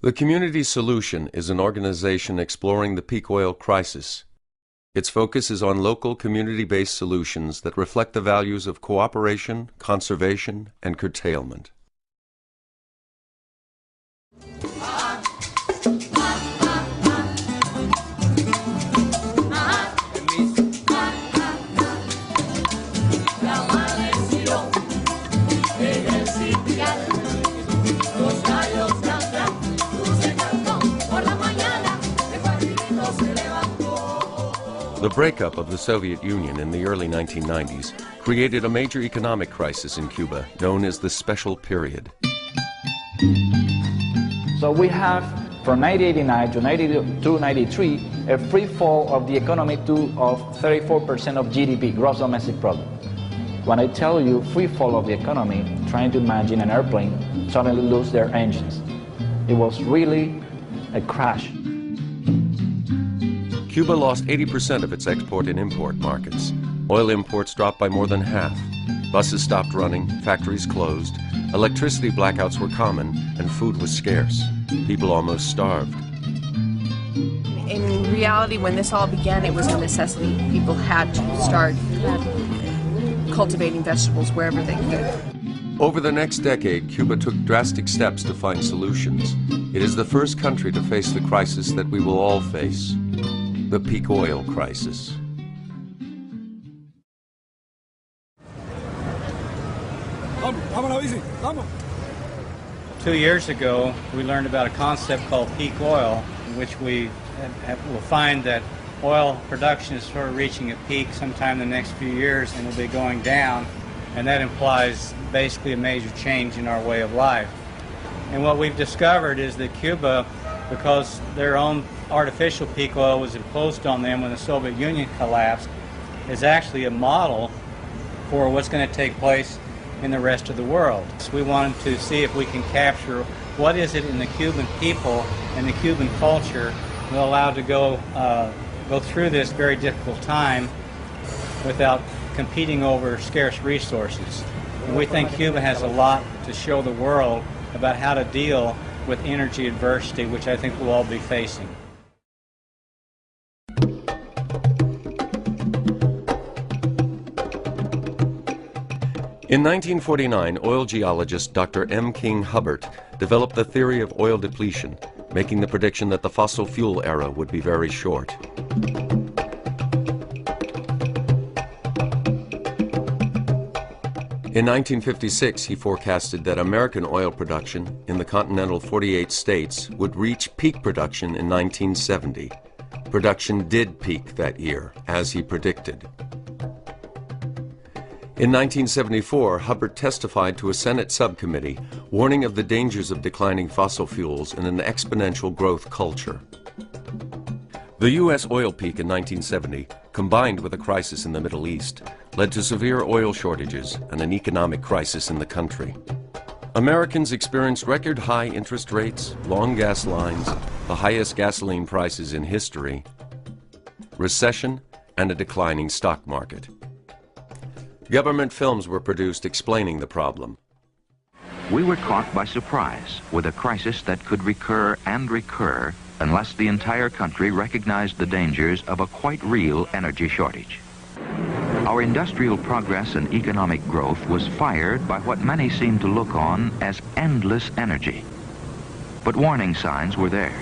The Community Solution is an organization exploring the peak oil crisis. Its focus is on local community-based solutions that reflect the values of cooperation, conservation, and curtailment. The breakup of the Soviet Union in the early 1990s created a major economic crisis in Cuba known as the Special Period. So we have from 1989 to 1993 a free fall of the economy of 34% of GDP, gross domestic product. When I tell you free fall of the economy, trying to imagine an airplane suddenly lose their engines. It was really a crash. Cuba lost 80% of its export and import markets. Oil imports dropped by more than half. Buses stopped running, factories closed, electricity blackouts were common, and food was scarce. People almost starved. In reality, when this all began, it was a necessity. People had to start cultivating vegetables wherever they could. Over the next decade, Cuba took drastic steps to find solutions. It is the first country to face the crisis that we will all face. The peak oil crisis. Two years ago, we learned about a concept called peak oil, in which we will find that oil production is sort of reaching a peak sometime in the next few years and will be going down, and that implies basically a major change in our way of life. And what we've discovered is that Cuba, because their own artificial peak oil was imposed on them when the Soviet Union collapsed, is actually a model for what's going to take place in the rest of the world. So we wanted to see if we can capture what is it in the Cuban people and the Cuban culture that allowed to go through this very difficult time without competing over scarce resources. And we think Cuba has a lot to show the world about how to deal with energy adversity, which I think we'll all be facing. In 1949, oil geologist Dr. M. King Hubbert developed the theory of oil depletion, making the prediction that the fossil fuel era would be very short. In 1956, he forecasted that American oil production in the continental 48 states would reach peak production in 1970. Production did peak that year, as he predicted. In 1974, Hubbert testified to a Senate subcommittee warning of the dangers of declining fossil fuels in an exponential growth culture. The U.S. oil peak in 1970, combined with a crisis in the Middle East, led to severe oil shortages and an economic crisis in the country. Americans experienced record high interest rates, long gas lines, the highest gasoline prices in history, recession, and a declining stock market. Government films were produced explaining the problem. We were caught by surprise with a crisis that could recur and recur unless the entire country recognized the dangers of a quite real energy shortage. Our industrial progress and economic growth was fired by what many seemed to look on as endless energy. But warning signs were there.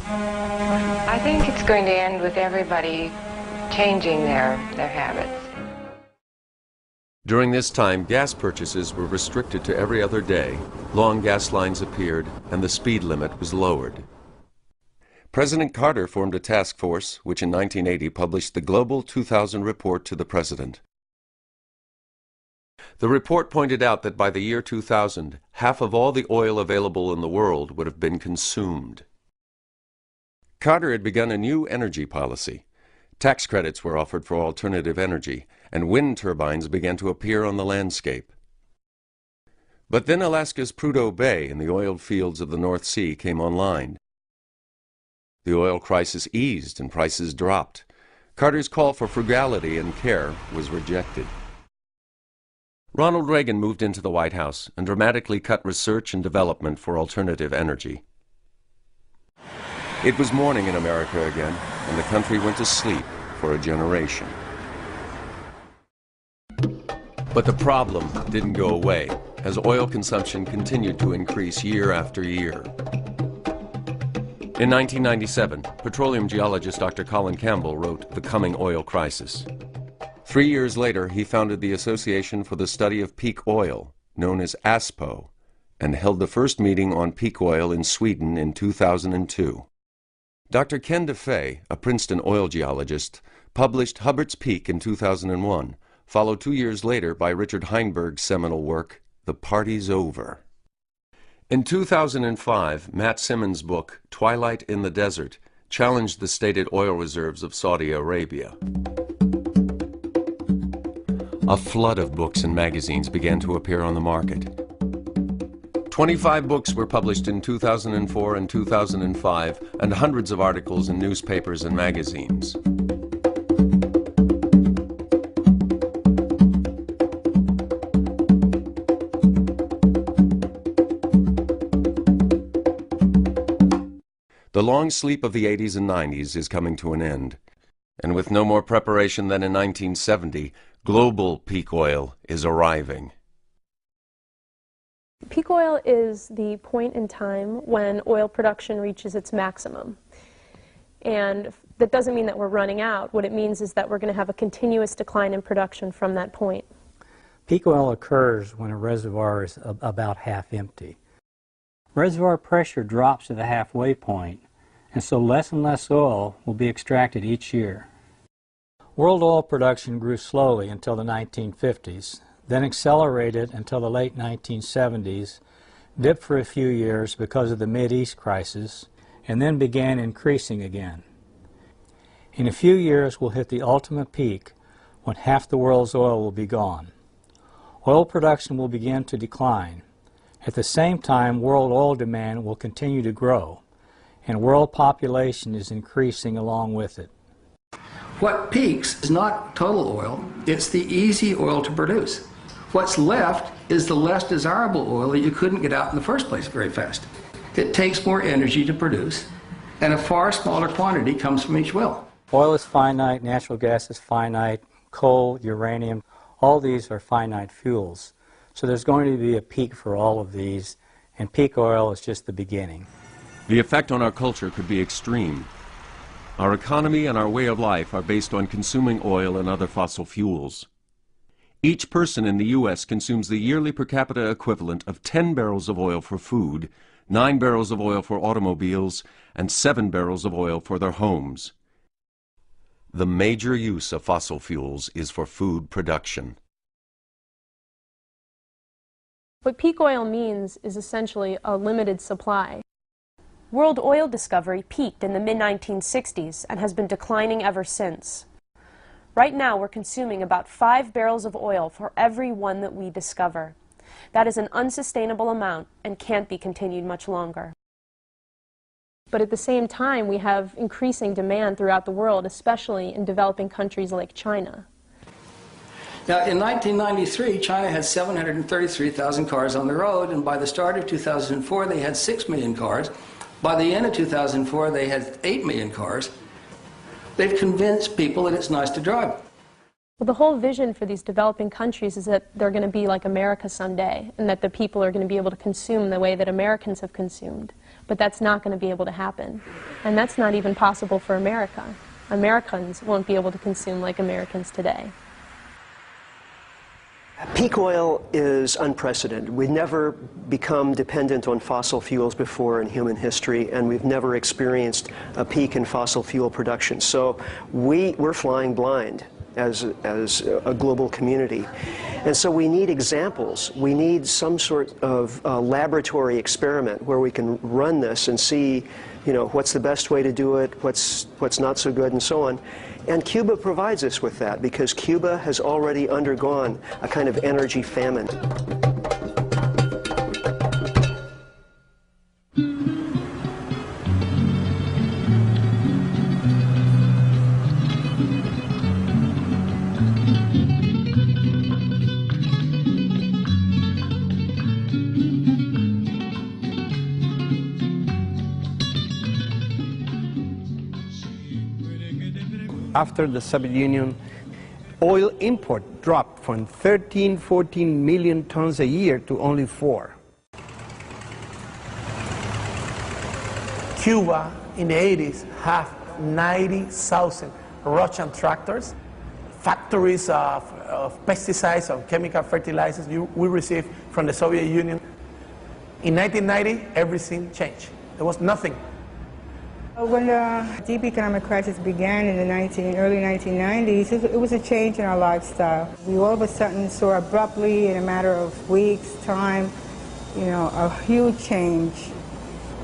I think it's going to end with everybody changing their habits. During this time, gas purchases were restricted to every other day, long gas lines appeared, and the speed limit was lowered. President Carter formed a task force, which in 1980 published the Global 2000 Report to the President. The report pointed out that by the year 2000, half of all the oil available in the world would have been consumed. Carter had begun a new energy policy. Tax credits were offered for alternative energy, and wind turbines began to appear on the landscape. But then Alaska's Prudhoe Bay and the oil fields of the North Sea came online. The oil crisis eased and prices dropped. Carter's call for frugality and care was rejected. Ronald Reagan moved into the White House and dramatically cut research and development for alternative energy. It was morning in America again, and the country went to sleep for a generation. But the problem didn't go away, as oil consumption continued to increase year after year. In 1997, petroleum geologist Dr. Colin Campbell wrote The Coming Oil Crisis. 3 years later, he founded the Association for the Study of Peak Oil, known as ASPO, and held the first meeting on peak oil in Sweden in 2002. Dr. Ken DeFay, a Princeton oil geologist, published Hubbert's Peak in 2001, followed 2 years later by Richard Heinberg's seminal work, The Party's Over. In 2005, Matt Simmons' book, Twilight in the Desert, challenged the stated oil reserves of Saudi Arabia. A flood of books and magazines began to appear on the market. 25 books were published in 2004 and 2005, and hundreds of articles in newspapers and magazines. The long sleep of the 80s and 90s is coming to an end, and with no more preparation than in 1970, global peak oil is arriving. Peak oil is the point in time when oil production reaches its maximum. And that doesn't mean that we're running out. What it means is that we're going to have a continuous decline in production from that point. Peak oil occurs when a reservoir is about half empty. Reservoir pressure drops to the halfway point, and so less and less oil will be extracted each year. World oil production grew slowly until the 1950s, then accelerated until the late 1970s, dipped for a few years because of the Mideast crisis, and then began increasing again. In a few years, we'll hit the ultimate peak when half the world's oil will be gone. Oil production will begin to decline. At the same time, world oil demand will continue to grow, and world population is increasing along with it. What peaks is not total oil, it's the easy oil to produce. What's left is the less desirable oil that you couldn't get out in the first place very fast. It takes more energy to produce, and a far smaller quantity comes from each well. Oil is finite, natural gas is finite, coal, uranium, all these are finite fuels. So there's going to be a peak for all of these, and peak oil is just the beginning. The effect on our culture could be extreme. Our economy and our way of life are based on consuming oil and other fossil fuels. Each person in the U.S. consumes the yearly per capita equivalent of 10 barrels of oil for food, 9 barrels of oil for automobiles, and 7 barrels of oil for their homes. The major use of fossil fuels is for food production. What peak oil means is essentially a limited supply. World oil discovery peaked in the mid-1960s and has been declining ever since. Right now, we're consuming about 5 barrels of oil for every one that we discover. That is an unsustainable amount and can't be continued much longer. But at the same time, we have increasing demand throughout the world, especially in developing countries like China. Now, in 1993, China had 733,000 cars on the road, and by the start of 2004, they had 6 million cars. By the end of 2004, they had 8 million cars. They've convinced people that it's nice to drive. Well, the whole vision for these developing countries is that they're going to be like America someday, and that the people are going to be able to consume the way that Americans have consumed. But that's not going to be able to happen. And that's not even possible for America. Americans won't be able to consume like Americans today. Peak oil is unprecedented. We've never become dependent on fossil fuels before in human history, and we've never experienced a peak in fossil fuel production. So we're flying blind as a global community. And so we need examples. We need some sort of laboratory experiment where we can run this and see, you know, what's the best way to do it, what's not so good, and so on. And Cuba provides us with that because Cuba has already undergone a kind of energy famine. After the Soviet Union, oil import dropped from 13, 14 million tons a year to only 4. Cuba in the 80s had 90,000 Russian tractors, factories of pesticides, of chemical fertilizers we received from the Soviet Union. In 1990, everything changed. There was nothing. When the deep economic crisis began in the early 1990s, it was a change in our lifestyle. We all of a sudden saw abruptly, in a matter of weeks' time, a huge change.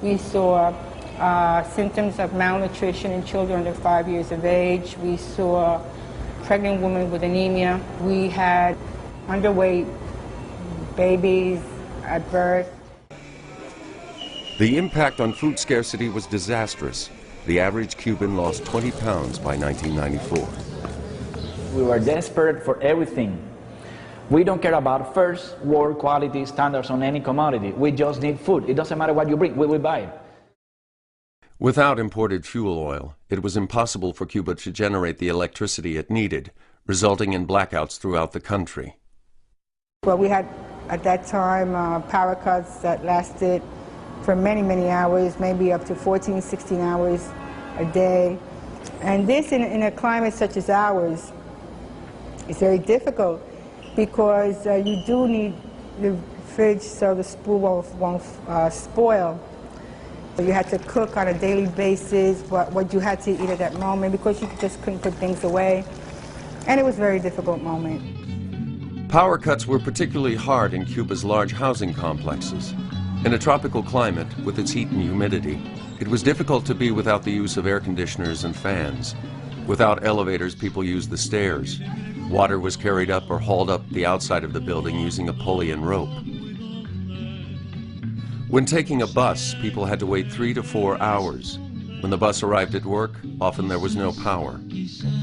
We saw symptoms of malnutrition in children under 5 years of age. We saw pregnant women with anemia. We had underweight babies at birth. The impact on food scarcity was disastrous. The average Cuban lost 20 pounds by 1994. We were desperate for everything. We don't care about first world quality standards on any commodity. We just need food. It doesn't matter what you bring, we will buy it. Without imported fuel oil, it was impossible for Cuba to generate the electricity it needed, resulting in blackouts throughout the country. Well, we had, at that time, power cuts that lasted for many, many hours, maybe up to 14, 16 hours a day. And this, in a climate such as ours, is very difficult because you do need the fridge so the spool won't spoil. You had to cook on a daily basis what you had to eat at that moment because you just couldn't put things away. And it was a very difficult moment. Power cuts were particularly hard in Cuba's large housing complexes. In a tropical climate, with its heat and humidity, it was difficult to be without the use of air conditioners and fans. Without elevators, people used the stairs. Water was carried up or hauled up the outside of the building using a pulley and rope. When taking a bus, people had to wait 3 to 4 hours. When the bus arrived at work, often there was no power.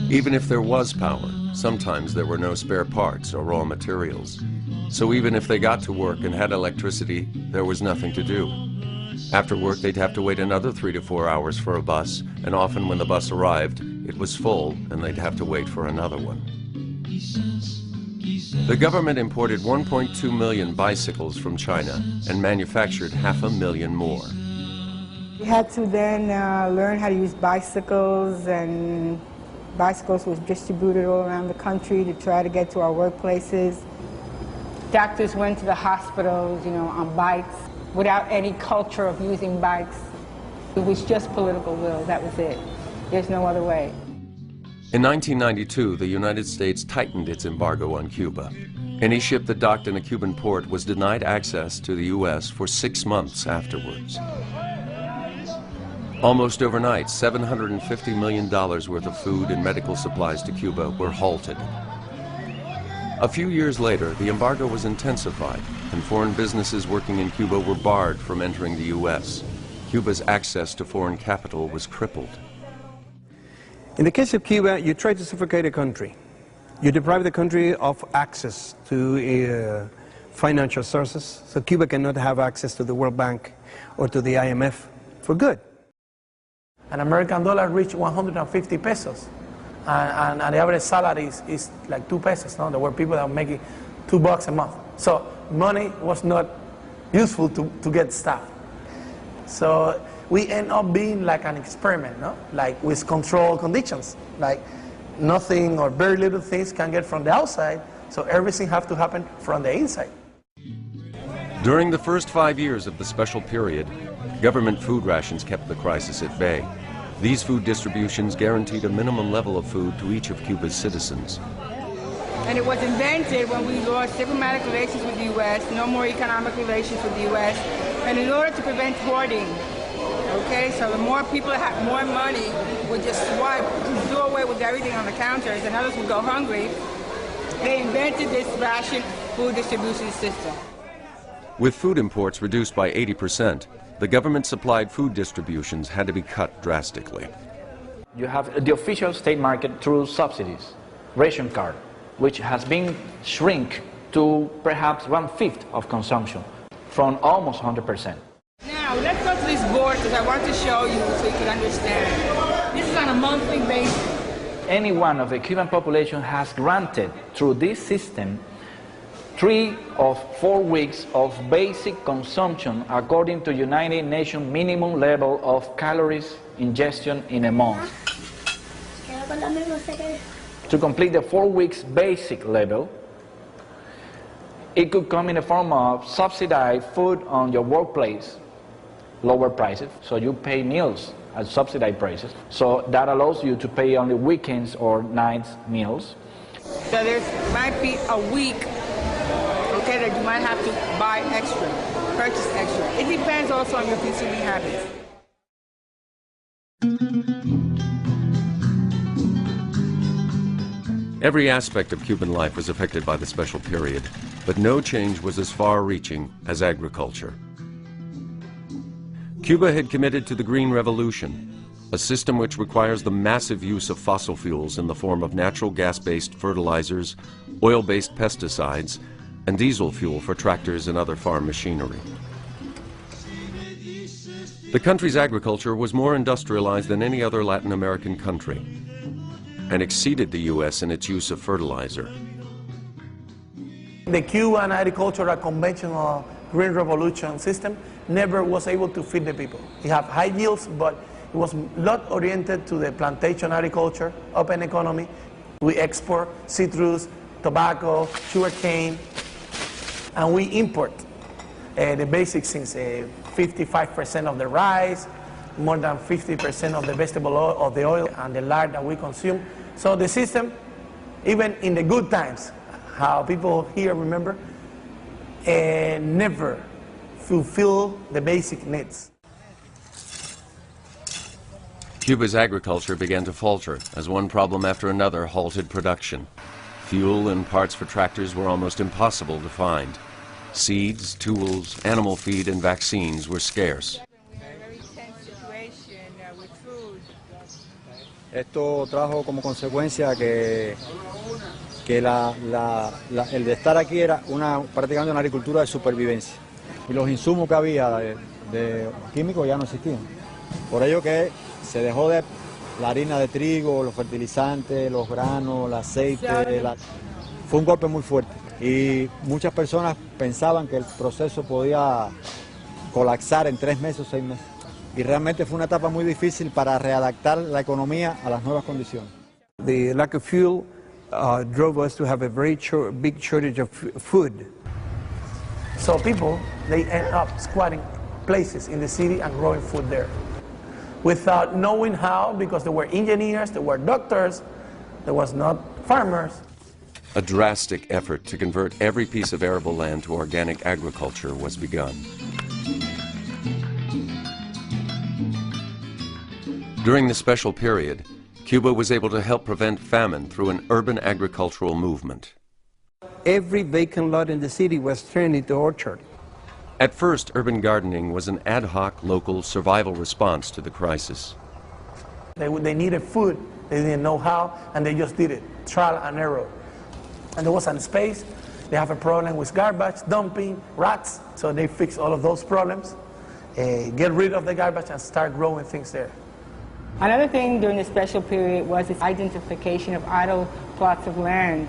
Even if there was power, sometimes there were no spare parts or raw materials. So even if they got to work and had electricity, there was nothing to do. After work, they'd have to wait another 3 to 4 hours for a bus, and often when the bus arrived, it was full and they'd have to wait for another one. The government imported 1.2 million bicycles from China and manufactured 500,000 more. We had to then learn how to use bicycles, and bicycles was distributed all around the country to try to get to our workplaces. Doctors went to the hospitals, on bikes, without any culture of using bikes. It was just political will, that was it. There's no other way. In 1992, the United States tightened its embargo on Cuba. Any ship that docked in a Cuban port was denied access to the U.S. for 6 months afterwards. Almost overnight, $750 million worth of food and medical supplies to Cuba were halted. A few years later, the embargo was intensified, and foreign businesses working in Cuba were barred from entering the U.S. Cuba's access to foreign capital was crippled. In the case of Cuba, you try to suffocate a country. You deprive the country of access to financial sources, so Cuba cannot have access to the World Bank or to the IMF for good. An American dollar reached 150 pesos. And the average salary is like 2 pesos. No? There were people that were making $2 a month. So money was not useful to get stuff. So we end up being like an experiment, no? Like with controlled conditions. Like nothing or very little things can get from the outside, so everything has to happen from the inside. During the first 5 years of the special period, government food rations kept the crisis at bay. These food distributions guaranteed a minimum level of food to each of Cuba's citizens. And it was invented when we lost diplomatic relations with the U.S., no more economic relations with the U.S., and in order to prevent hoarding. Okay, so the more people that had more money would just swipe, do away with everything on the counters, and others would go hungry. They invented this ration food distribution system. With food imports reduced by 80%, the government-supplied food distributions had to be cut drastically. You have the official state market through subsidies, ration card, which has been shrink to perhaps 1/5 of consumption, from almost 100%. Now, let's go to this board because I want to show you so you can understand. This is on a monthly basis. any one of the Cuban population has granted through this system 3 of 4 weeks of basic consumption according to United Nations minimum level of calories ingestion in a month. To complete the 4 weeks basic level, it could come in the form of subsidized food on your workplace, lower prices, so you pay meals at subsidized prices. So that allows you to pay only weekends or nights meals. So there might be a week, okay, that you might have to buy extra, purchase extra. It depends also on your consuming habits. Every aspect of Cuban life was affected by the special period, but no change was as far-reaching as agriculture. Cuba had committed to the Green Revolution, a system which requires the massive use of fossil fuels in the form of natural gas-based fertilizers, oil-based pesticides, and diesel fuel for tractors and other farm machinery. The country's agriculture was more industrialized than any other Latin American country, and exceeded the U.S. in its use of fertilizer. The Cuban agricultural conventional Green Revolution system never was able to feed the people. It had high yields, but it was not oriented to the plantation agriculture, open economy. We export citrus, tobacco, sugarcane, and we import the basic things, 55% of the rice, more than 50% of the vegetable oil, of the oil and the lard that we consume. So the system, even in the good times, how people here remember, never fulfill the basic needs. Cuba's agriculture began to falter as one problem after another halted production. Fuel and parts for tractors were almost impossible to find. Seeds, tools, animal feed, and vaccines were scarce. Esto trajo como consecuencia que el de estar aquí era prácticamente una agricultura de supervivencia. Y los insumos que había de químicos ya no existían. Por ello que se dejó de la harina de trigo, los fertilizantes, los granos, el aceite. Fue un golpe muy fuerte. Y muchas personas pensaban que el proceso podía colapsar en 3 meses o 6 meses. Y realmente fue una etapa muy difícil para readaptar la economía a las nuevas condiciones. The lack of fuel drove us to have a very big shortage of food. So people, they end up squatting places in the city and growing food there. Without knowing how, because there were engineers, there were doctors, there was not farmers. A drastic effort to convert every piece of arable land to organic agriculture was begun. During the special period, Cuba was able to help prevent famine through an urban agricultural movement. Every vacant lot in the city was turned into orchard. At first, urban gardening was an ad hoc local survival response to the crisis. They needed food, they didn't know how, and they just did it, trial and error. And there was a space, they have a problem with garbage, dumping, rats, so they fixed all of those problems, get rid of the garbage and start growing things there. Another thing during the special period was the identification of idle plots of land,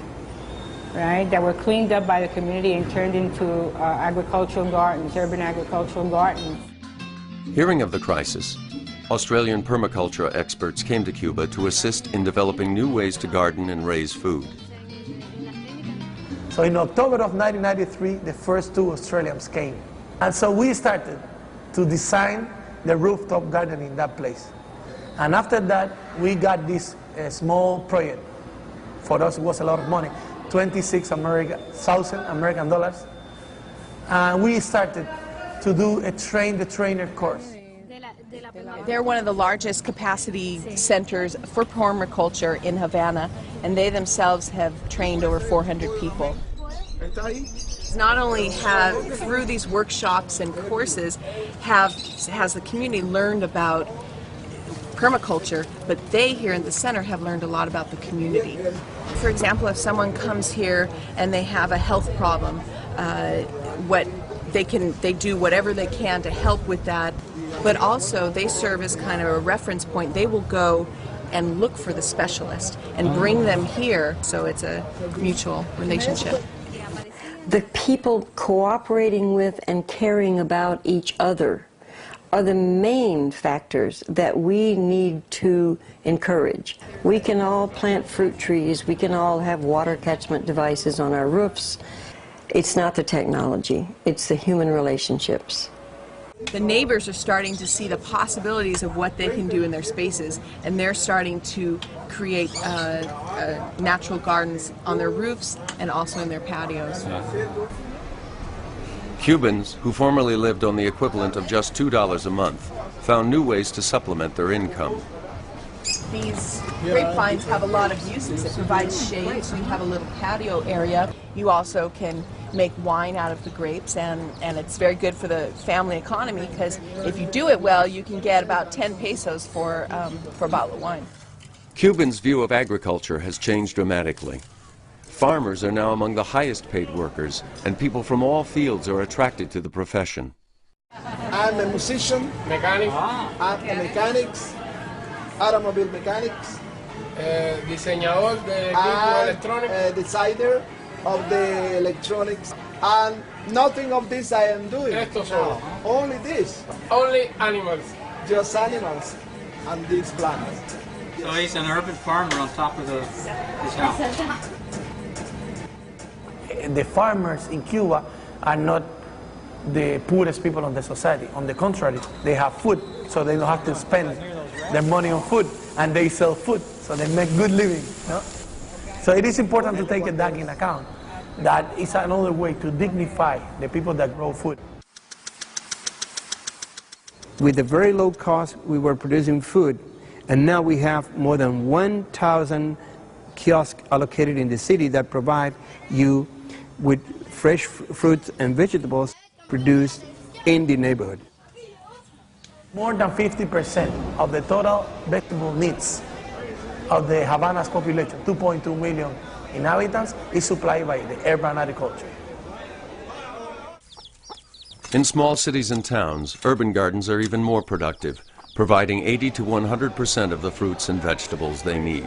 right, that were cleaned up by the community and turned into agricultural gardens, urban agricultural gardens. Hearing of the crisis, Australian permaculture experts came to Cuba to assist in developing new ways to garden and raise food. So in October of 1993, the first 2 Australians came. And so we started to design the rooftop garden in that place. And after that, we got this small project. For us, it was a lot of money, 26,000 American dollars. And we started to do a train-the-trainer course. They're one of the largest capacity centers for permaculture in Havana, and they themselves have trained over 400 people. Not only have, through these workshops and courses, has the community learned about permaculture, but they here in the center have learned a lot about the community. For example, if someone comes here and they have a health problem, they do whatever they can to help with that, but also they serve as kind of a reference point. They will go and look for the specialist and bring them here, so it's a mutual relationship. The people cooperating with and caring about each other are the main factors that we need to encourage. We can all plant fruit trees, we can all have water catchment devices on our roofs. It's not the technology, it's the human relationships. The neighbors are starting to see the possibilities of what they can do in their spaces, and they're starting to create natural gardens on their roofs and also in their patios. Cubans, who formerly lived on the equivalent of just $2 a month, found new ways to supplement their income. These grapevines have a lot of uses. It provides shade, so you have a little patio area. You also can make wine out of the grapes, and it's very good for the family economy, because if you do it well, you can get about 10 pesos for a bottle of wine. Cubans' view of agriculture has changed dramatically. Farmers are now among the highest paid workers, and people from all fields are attracted to the profession. I'm a musician, mechanic, mechanics, automobile mechanics, diseñador de equipo electrónico, designer of the electronics, and nothing of this I am doing. Esto solo. Only this. Only animals. Just animals and these plants. So he's an urban farmer on top of his house. The farmers in Cuba are not the poorest people in the society. On the contrary, they have food, so they don't have to spend their money on food, and they sell food, so they make good living. No? So it is important to take that in account. That is another way to dignify the people that grow food. With a very low cost, we were producing food, and now we have more than 1,000 kiosks allocated in the city that provide you with fresh fruits and vegetables produced in the neighborhood. More than 50% of the total vegetable needs of the Havana's population, 2.2 million inhabitants, is supplied by the urban agriculture. In small cities and towns, urban gardens are even more productive, providing 80 to 100% of the fruits and vegetables they need.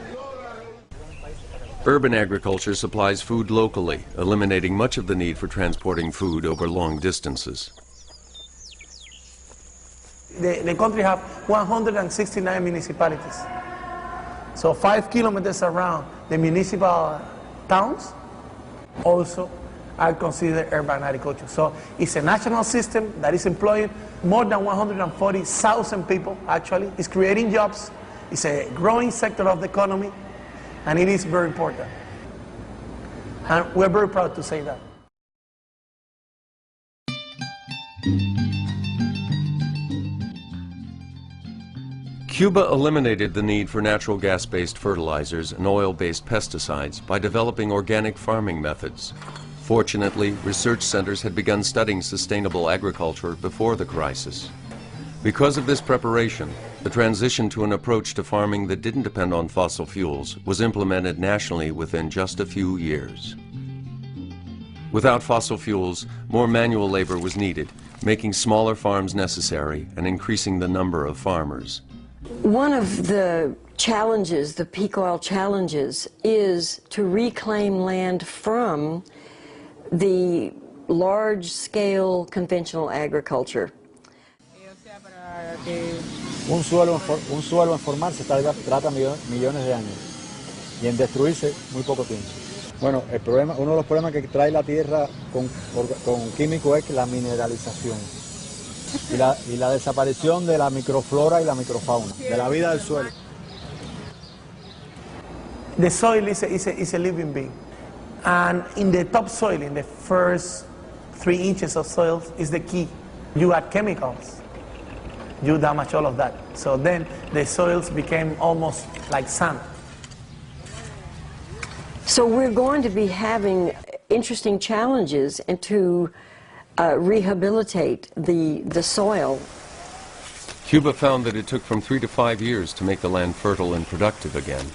Urban agriculture supplies food locally, eliminating much of the need for transporting food over long distances. The country has 169 municipalities. So 5 kilometers around the municipal towns also are considered urban agriculture. So it's a national system that is employing more than 140,000 people, actually. It's creating jobs. It's a growing sector of the economy, and it is very important. And we're very proud to say that. Cuba eliminated the need for natural gas-based fertilizers and oil-based pesticides by developing organic farming methods. Fortunately, research centers had begun studying sustainable agriculture before the crisis. Because of this preparation, the transition to an approach to farming that didn't depend on fossil fuels was implemented nationally within just a few years. Without fossil fuels, more manual labor was needed, making smaller farms necessary and increasing the number of farmers. One of the challenges, the peak oil challenges, is to reclaim land from the large-scale conventional agriculture. Un suelo en formarse trata millones de años y en destruirse muy poco tiempo. Bueno, uno de los problemas que trae la tierra con químicos es la mineralización y la desaparición de la microflora y la microfauna, de la vida del suelo. The soil is a living being. And in the topsoil, in the first 3 inches of soil, is the key. You add chemicals, you damage all of that. So then the soils became almost like sand. So we're going to be having interesting challenges and to rehabilitate the soil. Cuba found that it took from 3 to 5 years to make the land fertile and productive again.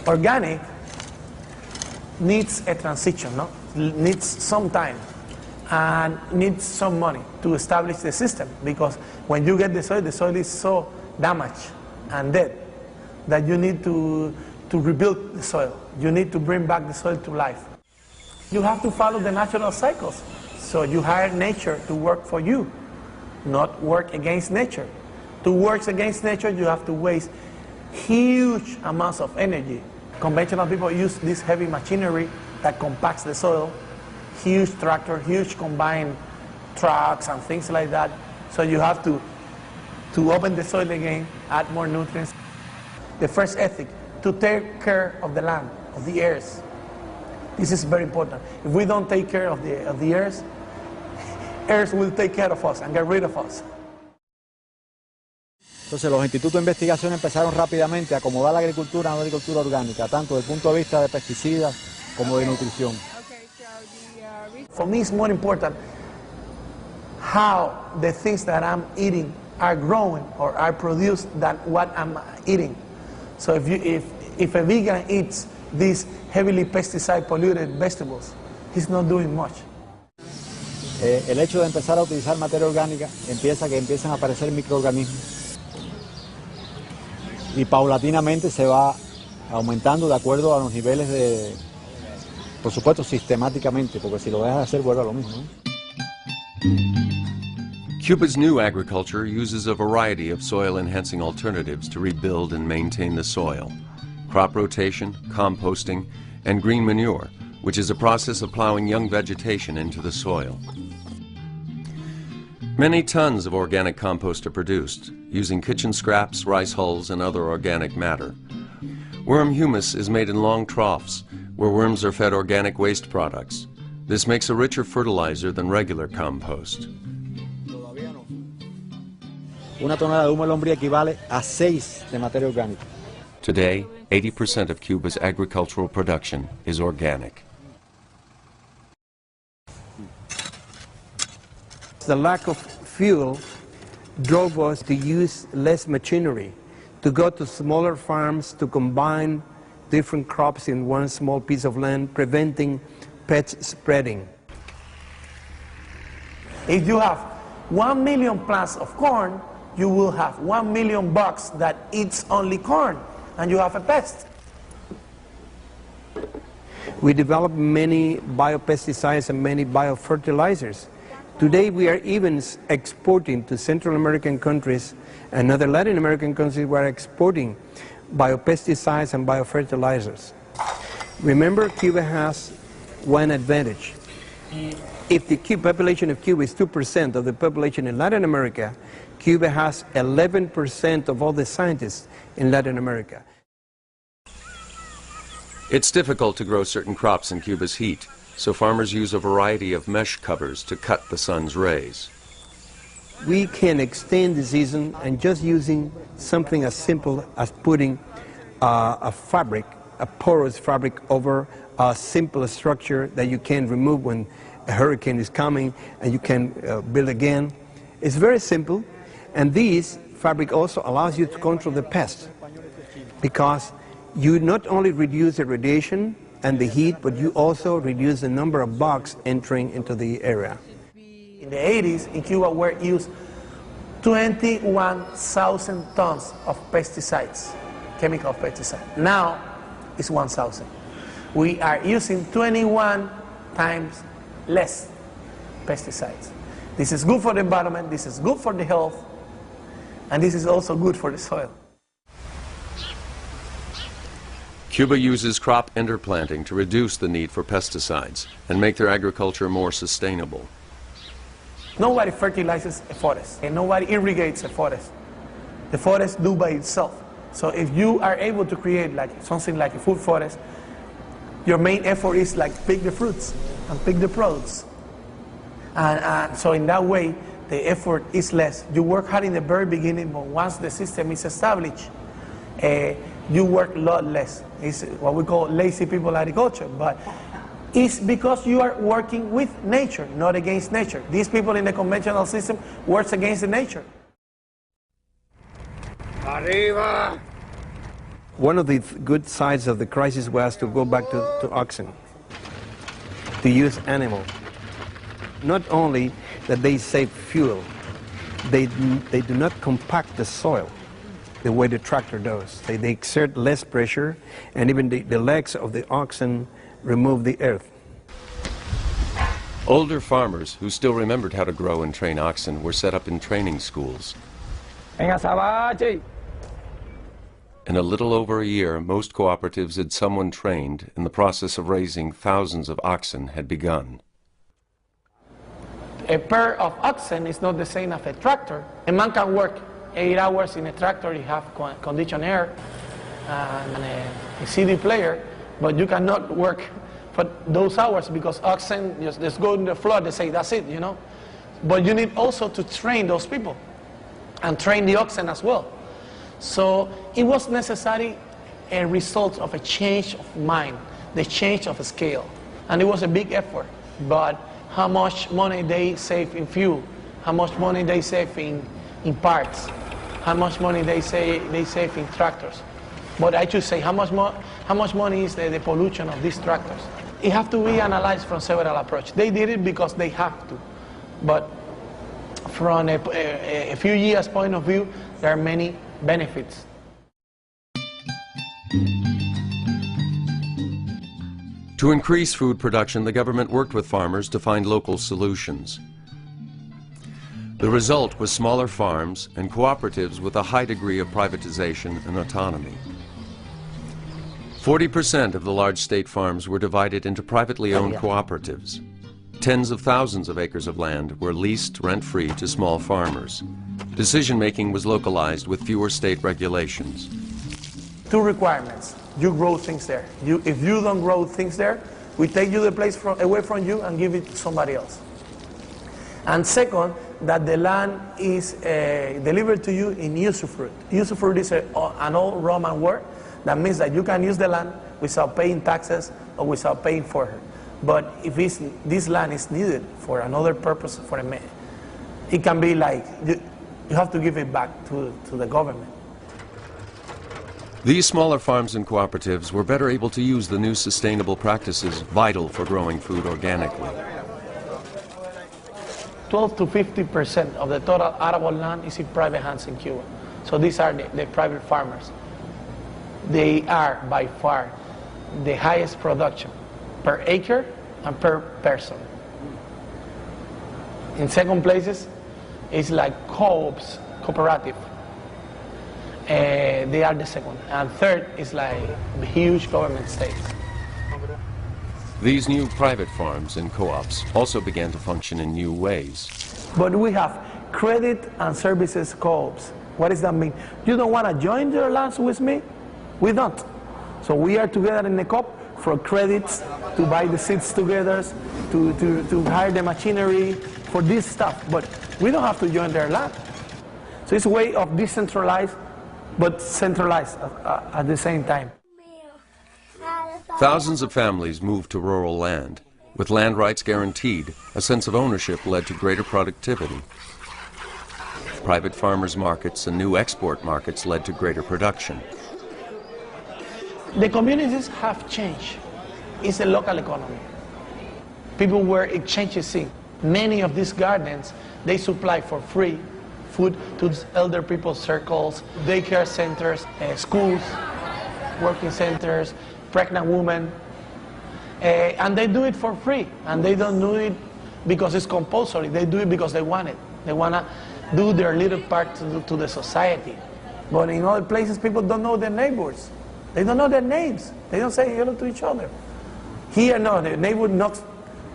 Organic needs a transition, no? Needs some time and needs some money to establish the system, because when you get the soil is so damaged and dead, that you need to rebuild the soil. You need to bring back the soil to life. You have to follow the natural cycles. So you hire nature to work for you, not work against nature. To work against nature, you have to waste huge amounts of energy. Conventional people use this heavy machinery that compacts the soil, huge tractor, huge combine trucks and things like that. So you have to open the soil again, add more nutrients. The first ethic, to take care of the land, of the earth. This is very important. If we don't take care of the earth, earth will take care of us and get rid of us. Entonces los institutos de investigación empezaron rápidamente a acomodar la agricultura a una agricultura orgánica, tanto desde el punto de vista de pesticidas como de nutrición. For me it's more important how the things that I'm eating are growing or are produced than what I'm eating. So if a vegan eats these heavily pesticide polluted vegetables, he's not doing much. El hecho de empezar a utilizar materia orgánica empiezan a aparecer microorganismos y paulatinamente se va aumentando de acuerdo a los niveles de, por supuesto, sistemáticamente, porque si lo dejas de hacer vuelve a lo mismo, ¿no? Cuba's new agriculture uses a variety of soil-enhancing alternatives to rebuild and maintain the soil. Crop rotation, composting, and green manure, which is a process of plowing young vegetation into the soil. Many tons of organic compost are produced, using kitchen scraps, rice hulls, and other organic matter. Worm humus is made in long troughs, where worms are fed organic waste products. This makes a richer fertilizer than regular compost. Una tonelada de humo de lombriz equivale a 6 de materia orgánica. Today, 80% of Cuba's agricultural production is organic. The lack of fuel drove us to use less machinery, to go to smaller farms, to combine different crops in one small piece of land, preventing pest spreading. If you have 1 million plants of corn, you will have 1 million bugs that eats only corn, and you have a pest. We developed many biopesticides and many biofertilizers. Today we are even exporting to Central American countries and other Latin American countries. We are exporting biopesticides and biofertilizers. Remember, Cuba has one advantage. If the population of Cuba is 2% of the population in Latin America, Cuba has 11% of all the scientists in Latin America. It's difficult to grow certain crops in Cuba's heat, so farmers use a variety of mesh covers to cut the sun's rays. We can extend the season and just using something as simple as putting a fabric, a porous fabric over a simple structure that you can remove when a hurricane is coming and you can build again. It's very simple, and this fabric also allows you to control the pests, because you not only reduce the radiation and the heat, but you also reduce the number of bugs entering into the area. In the 80s, in Cuba, were used 21,000 tons of pesticides, chemical pesticides. Now, it's 1,000. We are using 21 times less pesticides. This is good for the environment, this is good for the health, and this is also good for the soil. Cuba uses crop interplanting to reduce the need for pesticides and make their agriculture more sustainable. Nobody fertilizes a forest, and nobody irrigates a forest. The forest do by itself. So if you are able to create like something like a food forest, your main effort is like pick the fruits and pick the products. And so in that way, the effort is less. You work hard in the very beginning, but once the system is established, you work a lot less. It's what we call lazy people agriculture, but it's because you are working with nature, not against nature. These people in the conventional system work against the nature. Arriba! One of the good sides of the crisis was to go back to oxen, to use animals. Not only that they save fuel, they do not compact the soil. the way the tractor does. They exert less pressure, and even the legs of the oxen remove the earth. Older farmers who still remembered how to grow and train oxen were set up in training schools. In a little over a year, most cooperatives had someone trained, and the process of raising thousands of oxen had begun. A pair of oxen is not the same as a tractor. A man can work 8 hours in a tractor, you have conditioned air and a CD player, but you cannot work for those hours because oxen just go on the floor, they say that's it, you know. But you need also to train those people and train the oxen as well. So it was necessary a result of a change of mind, the change of scale. And it was a big effort, but how much money they save in fuel, how much money they save in parts, how much money they save in tractors. But I should say, how much money is the pollution of these tractors? It has to be analyzed from several approaches. They did it because they have to. But from a few years point of view, there are many benefits. To increase food production, the government worked with farmers to find local solutions. The result was smaller farms and cooperatives with a high degree of privatization and autonomy. 40% of the large state farms were divided into privately owned cooperatives. Tens of thousands of acres of land were leased rent-free to small farmers. Decision-making was localized with fewer state regulations. 2 requirements. You grow things there. If you don't grow things there, we take you the place away from you and give it to somebody else. And second, that the land is delivered to you in usufruct. Usufruct is an old Roman word that means that you can use the land without paying taxes or without paying for it. But if this land is needed for another purpose, it can be like you have to give it back to the government. These smaller farms and cooperatives were better able to use the new sustainable practices vital for growing food organically. 12 to 50% of the total arable land is in private hands in Cuba. So these are the private farmers. They are by far the highest production per acre and per person. In second places, it's like co-ops, cooperative. They are the second. And third is like huge government states. These new private farms and co-ops also began to function in new ways. But we have credit and services co-ops. What does that mean? You don't want to join your lands with me? We don't. So we are together in the co-op for credits, to buy the seeds together, to hire the machinery, for this stuff. But we don't have to join their land. So it's a way of decentralized but centralized at the same time. Thousands of families moved to rural land. With land rights guaranteed, a sense of ownership led to greater productivity. Private farmers' markets and new export markets led to greater production. The communities have changed. It's a local economy. People were exchanging. Many of these gardens, they supply for free food to elder people's circles, daycare centers, schools, working centers, pregnant women, and they do it for free. And they don't do it because it's compulsory. They do it because they want it. They want to do their little part to the society. But in other places, people don't know their neighbors. They don't know their names. They don't say hello to each other. Here, no, the neighbor knocks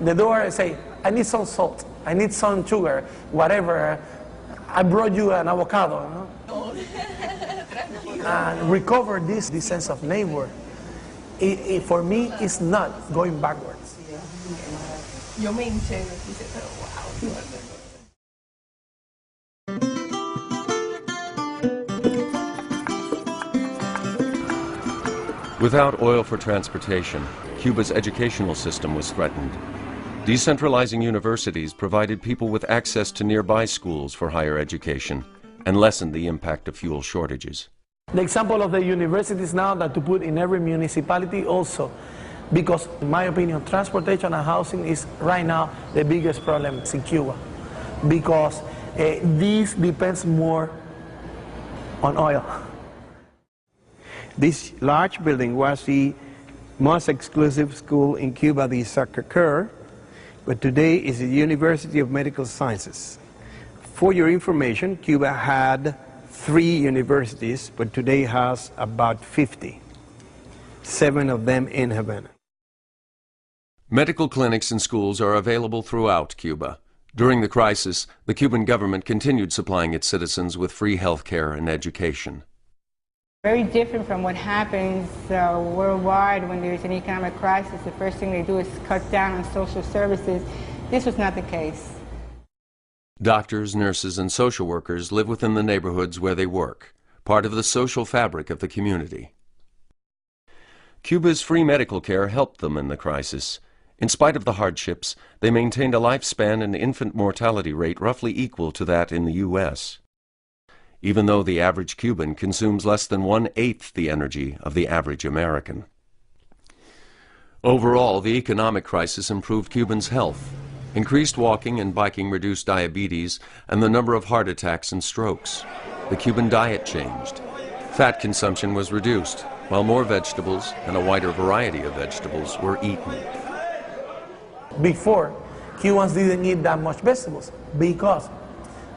the door and say, I need some salt, I need some sugar, whatever. I brought you an avocado. No? And recover this sense of neighbor. For me, it's not going backwards. Yo me hinché, wow. Without oil for transportation, Cuba's educational system was threatened. Decentralizing universities provided people with access to nearby schools for higher education and lessened the impact of fuel shortages. The example of the universities now that to put in every municipality also, because in my opinion, transportation and housing is right now the biggest problem in Cuba, because this depends more on oil. This large building was the most exclusive school in Cuba, the SATANIZACIÓN, but today is the University of Medical Sciences. For your information, Cuba had 3 universities, but today has about 50, 7 of them in Havana. Medical clinics and schools are available throughout Cuba. During the crisis, the Cuban government continued supplying its citizens with free health care and education. Very different from what happens worldwide when there's an economic crisis. The first thing they do is cut down on social services. This was not the case. Doctors, nurses, and social workers live within the neighborhoods where they work, part of the social fabric of the community. Cuba's free medical care helped them in the crisis. In spite of the hardships, they maintained a lifespan and infant mortality rate roughly equal to that in the U.S., even though the average Cuban consumes less than 1/8 the energy of the average American. Overall, the economic crisis improved Cubans' health. Increased walking and biking reduced diabetes and the number of heart attacks and strokes. The Cuban diet changed. Fat consumption was reduced, while more vegetables and a wider variety of vegetables were eaten. Before, Cubans didn't eat that much vegetables because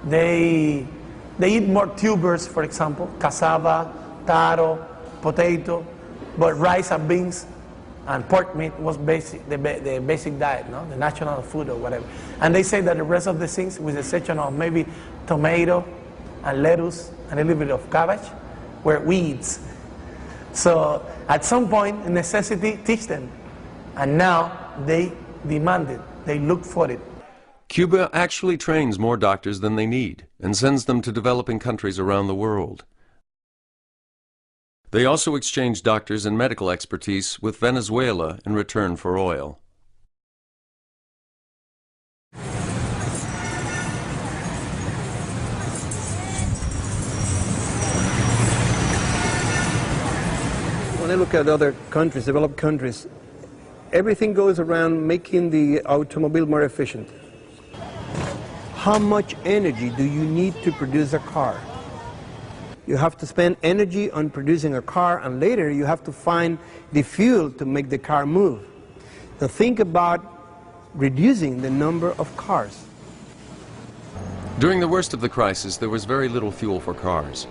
they eat more tubers, for example, cassava, taro, potato, but rice and beans and pork meat was the basic diet, no? The national food or whatever. And they say that the rest of the things, with the exception of maybe tomato and lettuce and a little bit of cabbage, were weeds. So at some point, necessity teach them. And now they demand it, they look for it. Cuba actually trains more doctors than they need and sends them to developing countries around the world. They also exchange doctors and medical expertise with Venezuela in return for oil. When I look at other countries, developed countries, everything goes around making the automobile more efficient. How much energy do you need to produce a car? You have to spend energy on producing a car, and later you have to find the fuel to make the car move. Now think about reducing the number of cars. During the worst of the crisis, there was very little fuel for cars.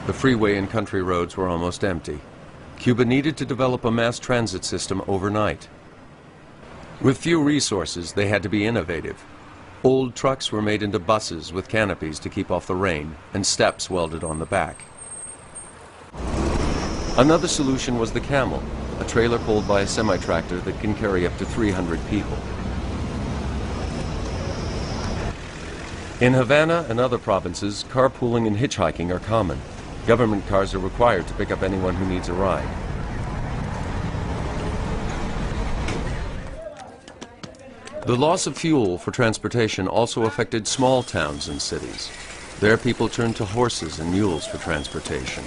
The freeway and country roads were almost empty. Cuba needed to develop a mass transit system overnight. With few resources, they had to be innovative. Old trucks were made into buses with canopies to keep off the rain and steps welded on the back. Another solution was the camel, a trailer pulled by a semi-tractor that can carry up to 300 people. In Havana and other provinces, carpooling and hitchhiking are common. Government cars are required to pick up anyone who needs a ride. The loss of fuel for transportation also affected small towns and cities. There, people turned to horses and mules for transportation.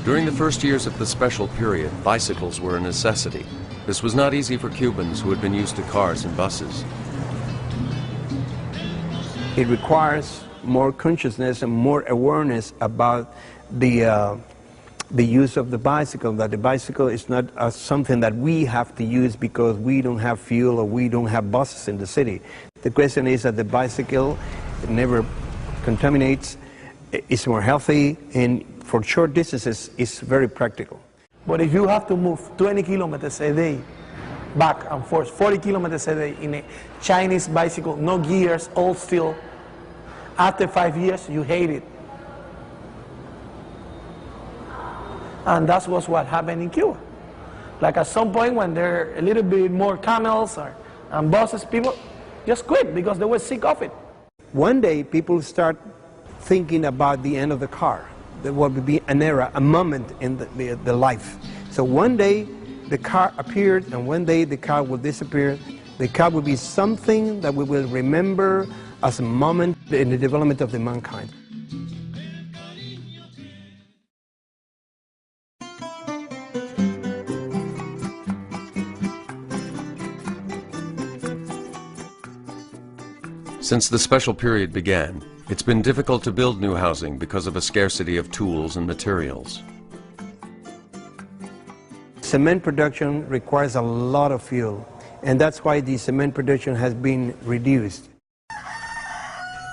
During the first years of the special period, bicycles were a necessity. This was not easy for Cubans who had been used to cars and buses. It requires more consciousness and more awareness about the use of the bicycle, that the bicycle is not something that we have to use because we don't have fuel or we don't have buses in the city. The question is that the bicycle never contaminates, it's more healthy, and for short distances it's very practical. But if you have to move 20 kilometers a day back and forth, 40 kilometers a day in a Chinese bicycle, no gears, all steel, after 5 years you hate it. And that was what happened in Cuba. Like at some point when there are a little bit more camels and buses, people just quit because they were sick of it. One day people start thinking about the end of the car. There will be an era, a moment in the life. So one day the car appeared and one day the car will disappear. The car will be something that we will remember as a moment in the development of the mankind. Since the special period began, it's been difficult to build new housing because of a scarcity of tools and materials. Cement production requires a lot of fuel, and that's why the cement production has been reduced.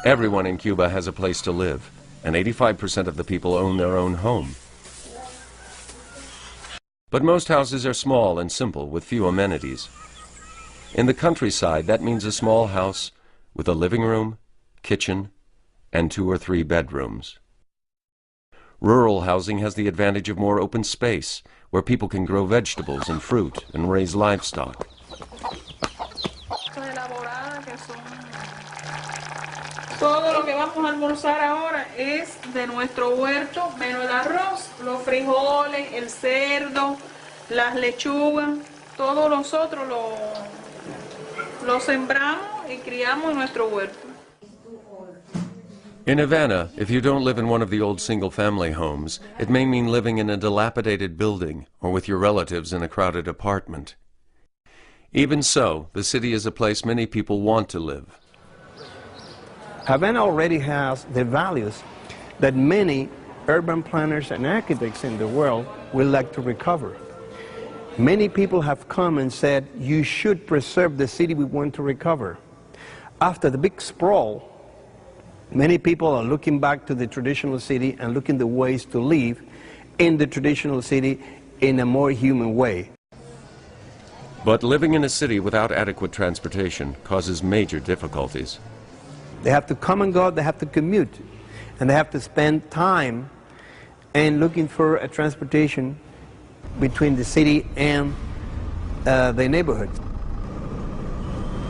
Everyone in Cuba has a place to live, and 85% of the people own their own home. But most houses are small and simple with few amenities. In the countryside, that means a small house with a living room, kitchen, and 2 or 3 bedrooms. Rural housing has the advantage of more open space, where people can grow vegetables and fruit and raise livestock. Todo lo que vamos a almorzar ahora es de nuestro huerto, menos el arroz, los frijoles, el cerdo, las lechugas, todos nosotros lo sembramos y criamos en nuestro huerto. In Havana, if you don't live in one of the old single-family homes, it may mean living in a dilapidated building or with your relatives in a crowded apartment. Even so, the city is a place many people want to live. Havana already has the values that many urban planners and architects in the world would like to recover. Many people have come and said, you should preserve the city we want to recover. After the big sprawl, many people are looking back to the traditional city and looking the ways to live in the traditional city in a more human way. But living in a city without adequate transportation causes major difficulties. They have to come and go, they have to commute, and they have to spend time and looking for a transportation between the city and the neighborhood.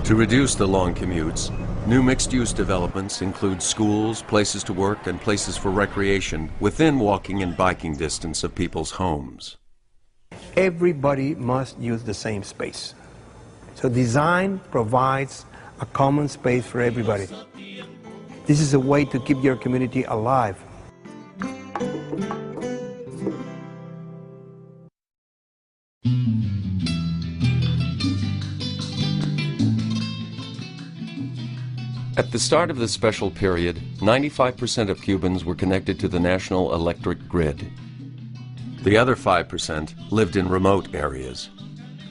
To reduce the long commutes, new mixed-use developments include schools, places to work, and places for recreation within walking and biking distance of people's homes. Everybody must use the same space. So design provides a common space for everybody. This is a way to keep your community alive. At the start of the special period, 95% of Cubans were connected to the national electric grid. The other 5% lived in remote areas.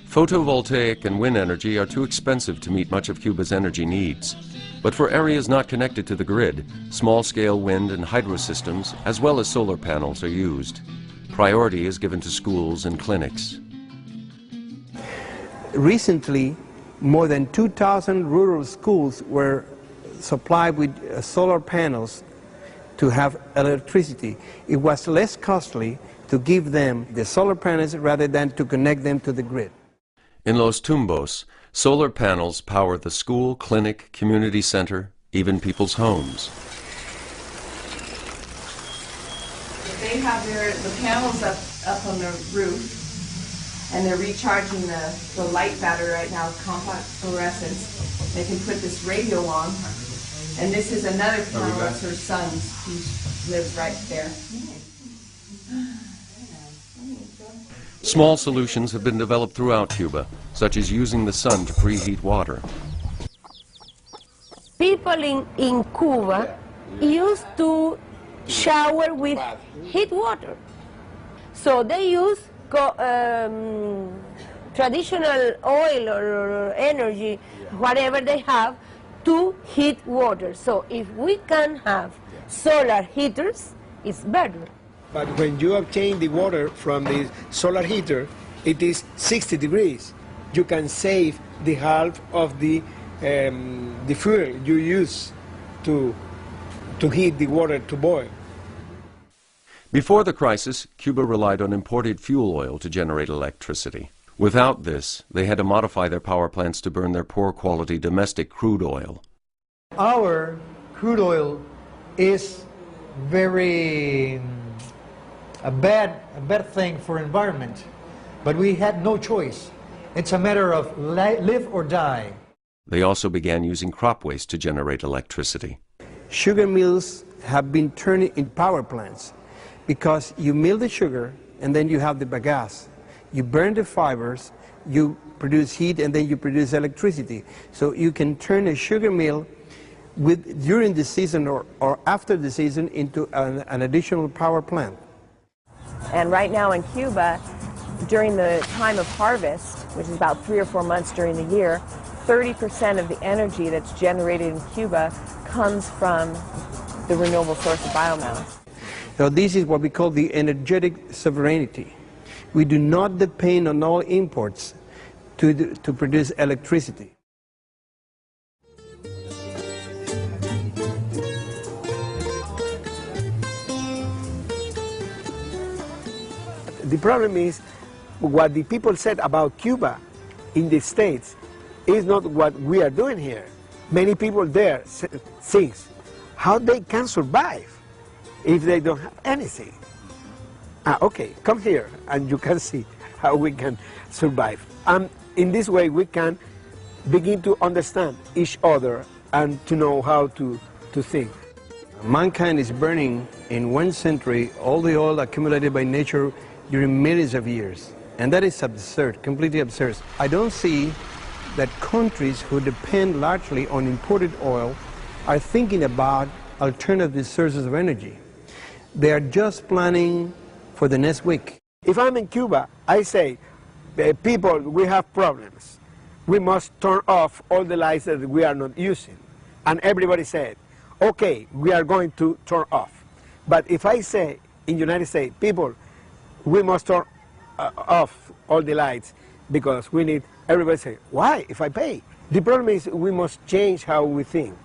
Photovoltaic and wind energy are too expensive to meet much of Cuba's energy needs. But for areas not connected to the grid, small-scale wind and hydro systems, as well as solar panels, are used. Priority is given to schools and clinics. Recently, more than 2,000 rural schools were supplied with solar panels to have electricity. It was less costly to give them the solar panels rather than to connect them to the grid. In Los Tumbos, solar panels power the school, clinic, community center, even people's homes. They have the panels up on the roof, and they're recharging the light battery right now with compact fluorescence. They can put this radio on, and this is another panel. That's her son's, who lives right there. Small solutions have been developed throughout Cuba, such as using the sun to preheat water. People in Cuba used to shower with heat water. So they use traditional oil or energy, whatever they have, to heat water. So if we can have solar heaters, it's better. But when you obtain the water from the solar heater, it is 60 degrees. You can save the half of the fuel you use to heat the water to boil. Before the crisis, Cuba relied on imported fuel oil to generate electricity. Without this, they had to modify their power plants to burn their poor-quality domestic crude oil. Our crude oil is very a bad thing for environment, but we had no choice. It's a matter of live or die. They also began using crop waste to generate electricity. Sugar mills have been turned in power plants because you mill the sugar and then you have the bagasse. You burn the fibers, you produce heat, and then you produce electricity. So you can turn a sugar mill during the season or after the season into an additional power plant. And right now in Cuba, during the time of harvest, which is about 3 or 4 months during the year, 30% of the energy that's generated in Cuba comes from the renewable source of biomass. So this is what we call the energetic sovereignty. We do not depend on all imports to produce electricity. The problem is what the people said about Cuba in the States is not what we are doing here. Many people there think how they can survive if they don't have anything. Okay, come here and you can see how we can survive. And in this way we can begin to understand each other and to know how to think. Mankind is burning in 1 century all the oil accumulated by nature during millions of years. And that is absurd, completely absurd. I don't see that countries who depend largely on imported oil are thinking about alternative sources of energy. They are just planning for the next week. If I'm in Cuba, I say, people, we have problems. We must turn off all the lights that we are not using. And everybody said, okay, we are going to turn off. But if I say in the United States, people, we must turn off all the lights because we need, everybody say, why, if I pay? The problem is we must change how we think.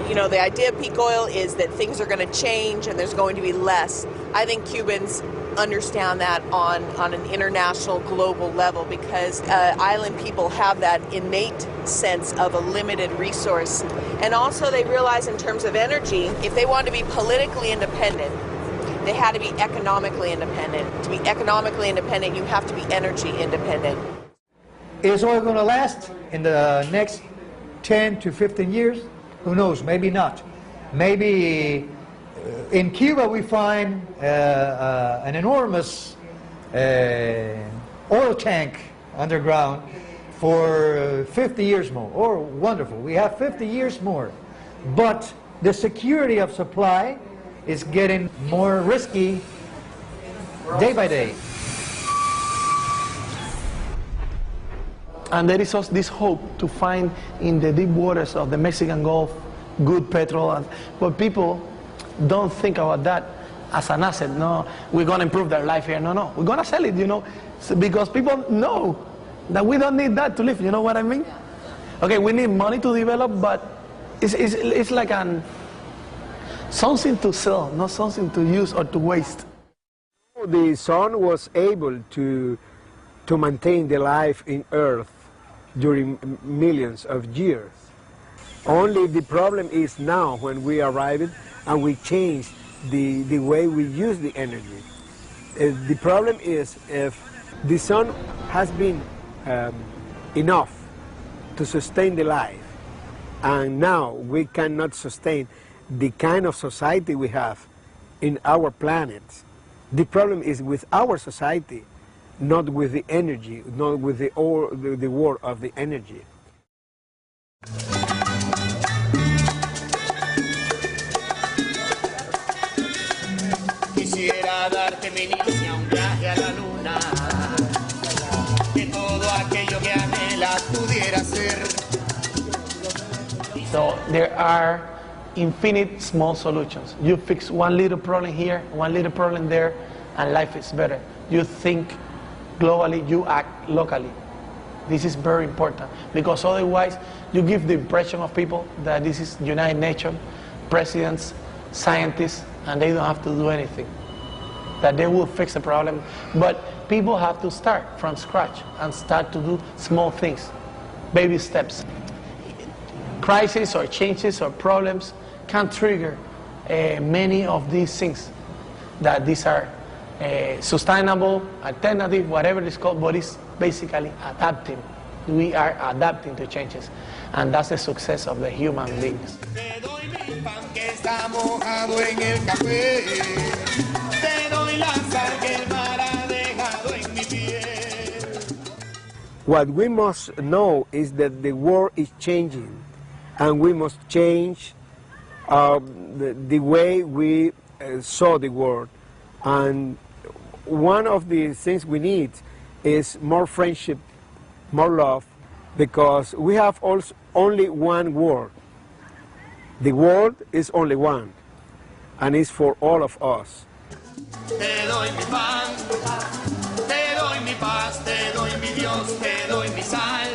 You know, the idea of peak oil is that things are going to change and there's going to be less. I think Cubans understand that on an international, global level because island people have that innate sense of a limited resource. And also they realize in terms of energy, if they want to be politically independent, they had to be economically independent. To be economically independent, you have to be energy independent. Is oil going to last in the next 10 to 15 years? Who knows? Maybe not. Maybe in Cuba we find an enormous oil tank underground for 50 years more. Oh, wonderful. We have 50 years more. But the security of supply is getting more risky day by day. And there is also this hope to find in the deep waters of the Mexican Gulf good petrol. But people don't think about that as an asset. No, we're going to improve their life here. No, no, we're going to sell it, you know, because people know that we don't need that to live. You know what I mean? Okay, we need money to develop, but it's like something to sell, not something to use or to waste. The sun was able to maintain the life in Earth during millions of years. Only the problem is now when we arrived and we change the way we use the energy. The problem is if the sun has been enough to sustain the life and now we cannot sustain the kind of society we have in our planet. The problem is with our society, not with the energy, not with the war of the energy. Quisiera darte mi niña un viaje a la luna, que todo aquello que anhelas pudiera ser. So there are infinite small solutions. You fix one little problem here, one little problem there, and life is better. You think globally, you act locally. This is very important because otherwise you give the impression of people that this is United Nations, presidents, scientists, and they don't have to do anything, that they will fix the problem. But people have to start from scratch and start to do small things, baby steps. Crises or changes or problems can trigger many of these things, that these are sustainable, alternative, whatever it's called, but it's basically adapting. We are adapting to changes, and that's the success of the human beings. What we must know is that the world is changing, and we must change the way we saw the world. And one of the things we need is more friendship, more love, because we have also only one world. The world is only one, and it's for all of us. Te doy mi pan, te doy mi paz, te doy mi Dios, te doy mi sal.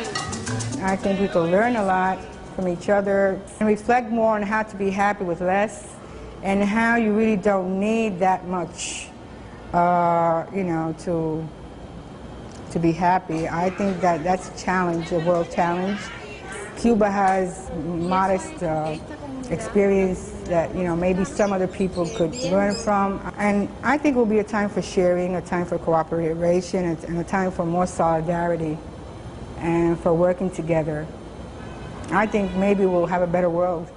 I think we can learn a lot from each other and reflect more on how to be happy with less and how you really don't need that much, you know, to be happy. I think that that's a challenge, a world challenge. Cuba has modest experience that, you know, maybe some other people could learn from. And I think it will be a time for sharing, a time for cooperation, and a time for more solidarity and for working together. I think maybe we'll have a better world.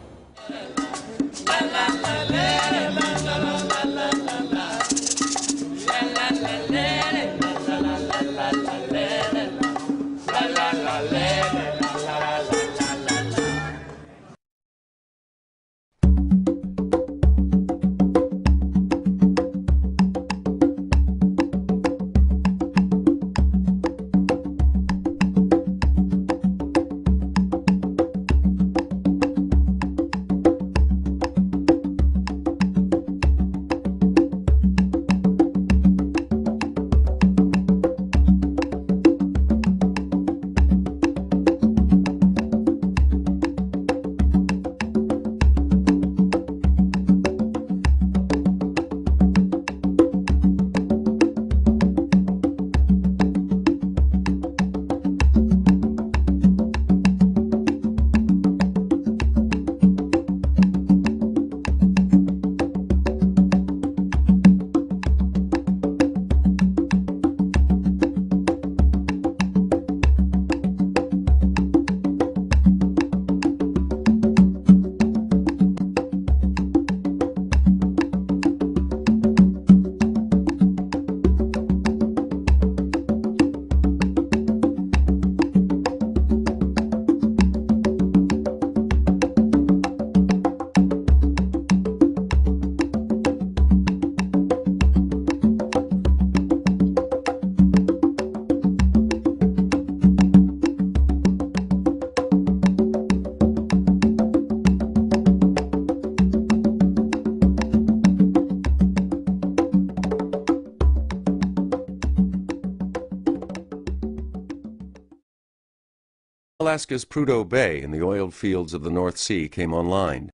Alaska's Prudhoe Bay in the oil fields of the North Sea came online.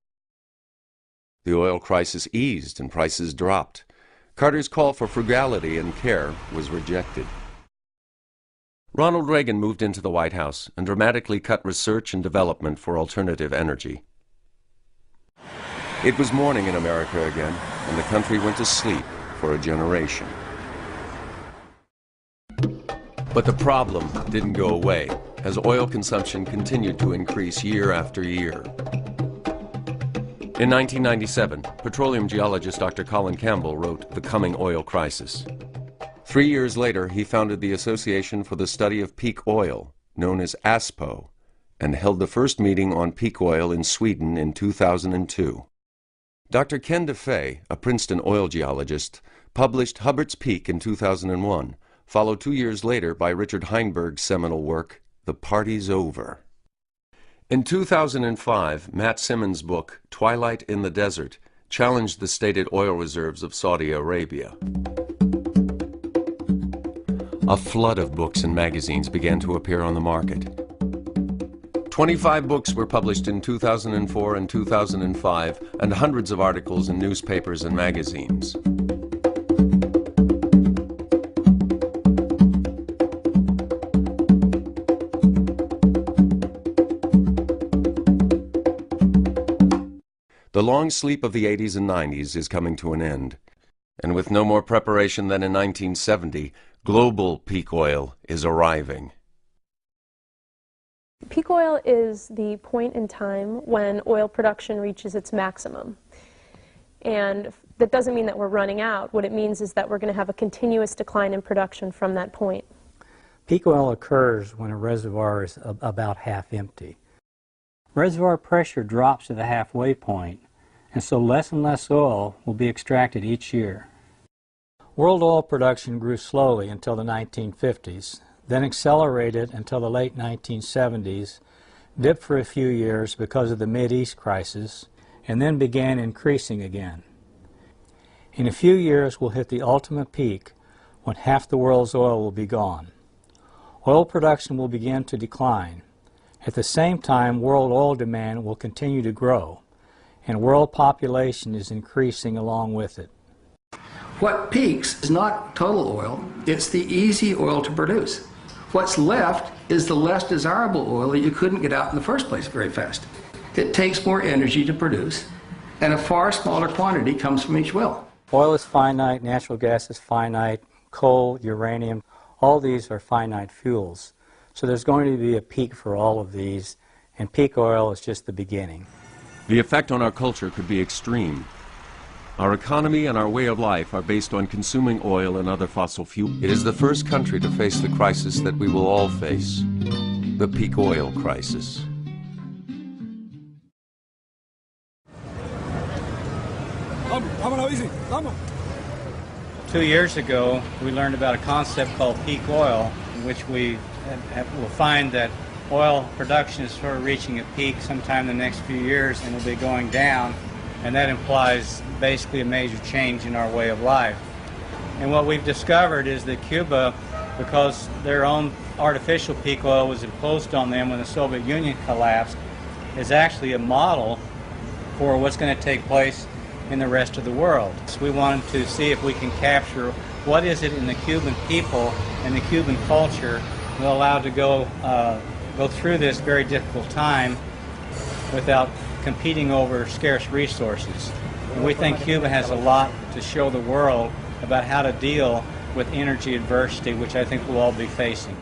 The oil crisis eased and prices dropped. Carter's call for frugality and care was rejected. Ronald Reagan moved into the White House and dramatically cut research and development for alternative energy. It was morning in America again, and the country went to sleep for a generation. But the problem didn't go away, as oil consumption continued to increase year after year. In 1997, petroleum geologist Dr. Colin Campbell wrote The Coming Oil Crisis. 3 years later, he founded the Association for the Study of Peak Oil, known as ASPO, and held the first meeting on peak oil in Sweden in 2002. Dr. Ken DeFay, a Princeton oil geologist, published Hubbert's Peak in 2001, followed 2 years later by Richard Heinberg's seminal work, The Party's Over. In 2005, Matt Simmons' book, Twilight in the Desert, challenged the stated oil reserves of Saudi Arabia. A flood of books and magazines began to appear on the market. 25 books were published in 2004 and 2005, and hundreds of articles in newspapers and magazines. The long sleep of the 80s and 90s is coming to an end, and with no more preparation than in 1970, global peak oil is arriving. Peak oil is the point in time when oil production reaches its maximum. And that doesn't mean that we're running out. What it means is that we're going to have a continuous decline in production from that point. Peak oil occurs when a reservoir is about half empty. Reservoir pressure drops to the halfway point, and so less and less oil will be extracted each year. World oil production grew slowly until the 1950s, then accelerated until the late 1970s, dipped for a few years because of the Mideast crisis, and then began increasing again. In a few years we'll hit the ultimate peak when half the world's oil will be gone. Oil production will begin to decline. At the same time, world oil demand will continue to grow, and world population is increasing along with it. What peaks is not total oil, it's the easy oil to produce. What's left is the less desirable oil that you couldn't get out in the first place very fast. It takes more energy to produce, and a far smaller quantity comes from each well. Oil is finite, natural gas is finite, coal, uranium, all these are finite fuels. So there's going to be a peak for all of these, and peak oil is just the beginning. The effect on our culture could be extreme. Our economy and our way of life are based on consuming oil and other fossil fuels. It is the first country to face the crisis that we will all face, the peak oil crisis. Vamos, 2 years ago, we learned about a concept called peak oil, in which we will find that oil production is sort of reaching a peak sometime in the next few years and will be going down, and that implies basically a major change in our way of life. And what we've discovered is that Cuba, because their own artificial peak oil was imposed on them when the Soviet Union collapsed, is actually a model for what's going to take place in the rest of the world. So we wanted to see if we can capture what is it in the Cuban people and the Cuban culture that allowed to go through this very difficult time without competing over scarce resources. And we think Cuba has a lot to show the world about how to deal with energy adversity, which I think we'll all be facing.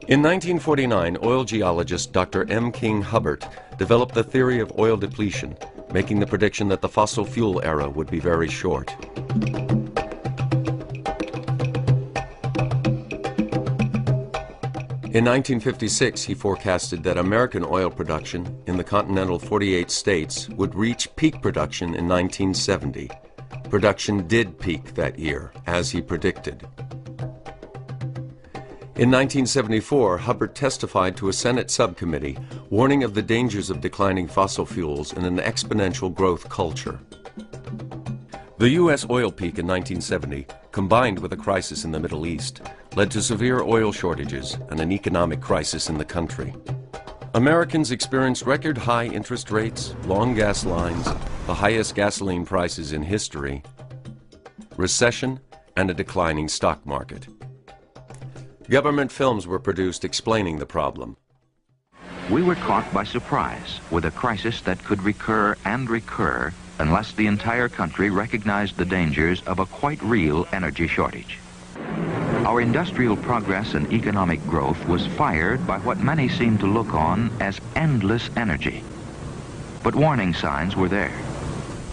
In 1949, oil geologist Dr. M. King Hubbert developed the theory of oil depletion, making the prediction that the fossil fuel era would be very short. In 1956, he forecasted that American oil production in the continental 48 states would reach peak production in 1970. Production did peak that year, as he predicted. In 1974, Hubbert testified to a Senate subcommittee warning of the dangers of declining fossil fuels in an exponential growth culture. The U.S. oil peak in 1970, combined with a crisis in the Middle East, led to severe oil shortages and an economic crisis in the country. Americans experienced record high interest rates, long gas lines, the highest gasoline prices in history, recession, and a declining stock market. Government films were produced explaining the problem. We were caught by surprise with a crisis that could recur and recur unless the entire country recognized the dangers of a quite real energy shortage. Our industrial progress and economic growth was fired by what many seemed to look on as endless energy. But warning signs were there.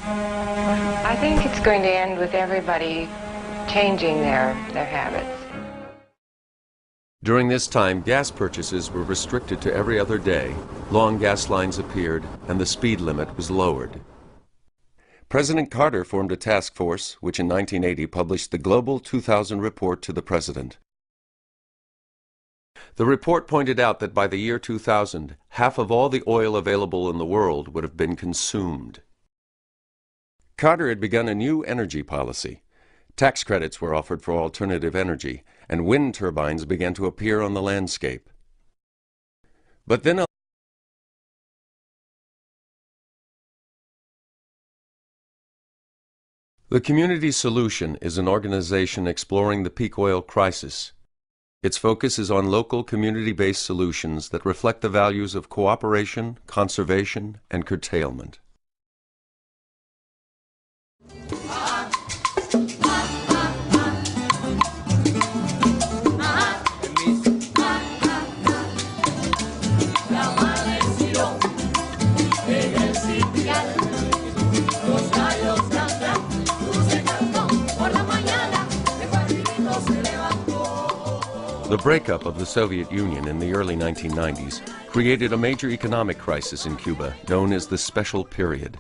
I think it's going to end with everybody changing their habits. During this time, gas purchases were restricted to every other day, long gas lines appeared, and the speed limit was lowered. President Carter formed a task force, which in 1980 published the Global 2000 report to the President. The report pointed out that by the year 2000, half of all the oil available in the world would have been consumed. Carter had begun a new energy policy. Tax credits were offered for alternative energy, and wind turbines began to appear on the landscape. But then the Community Solution is an organization exploring the peak oil crisis. Its focus is on local community-based solutions that reflect the values of cooperation, conservation, and curtailment. The breakup of the Soviet Union in the early 1990s created a major economic crisis in Cuba known as the Special Period.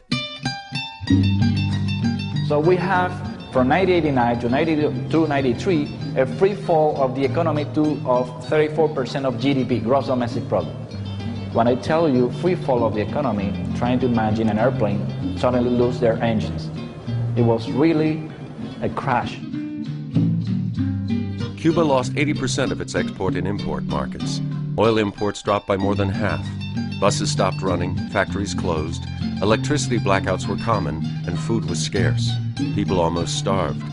So we have from 1989 to 1993 a free fall of the economy of 34% of GDP, gross domestic product. When I tell you free fall of the economy, trying to imagine an airplane suddenly lose their engines. It was really a crash. Cuba lost 80% of its export and import markets. Oil imports dropped by more than half. Buses stopped running, factories closed, electricity blackouts were common, and food was scarce. People almost starved.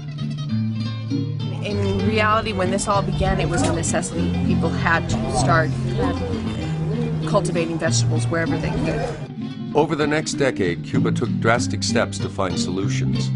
In reality, when this all began, it was a necessity. People had to start cultivating vegetables wherever they could. Over the next decade, Cuba took drastic steps to find solutions.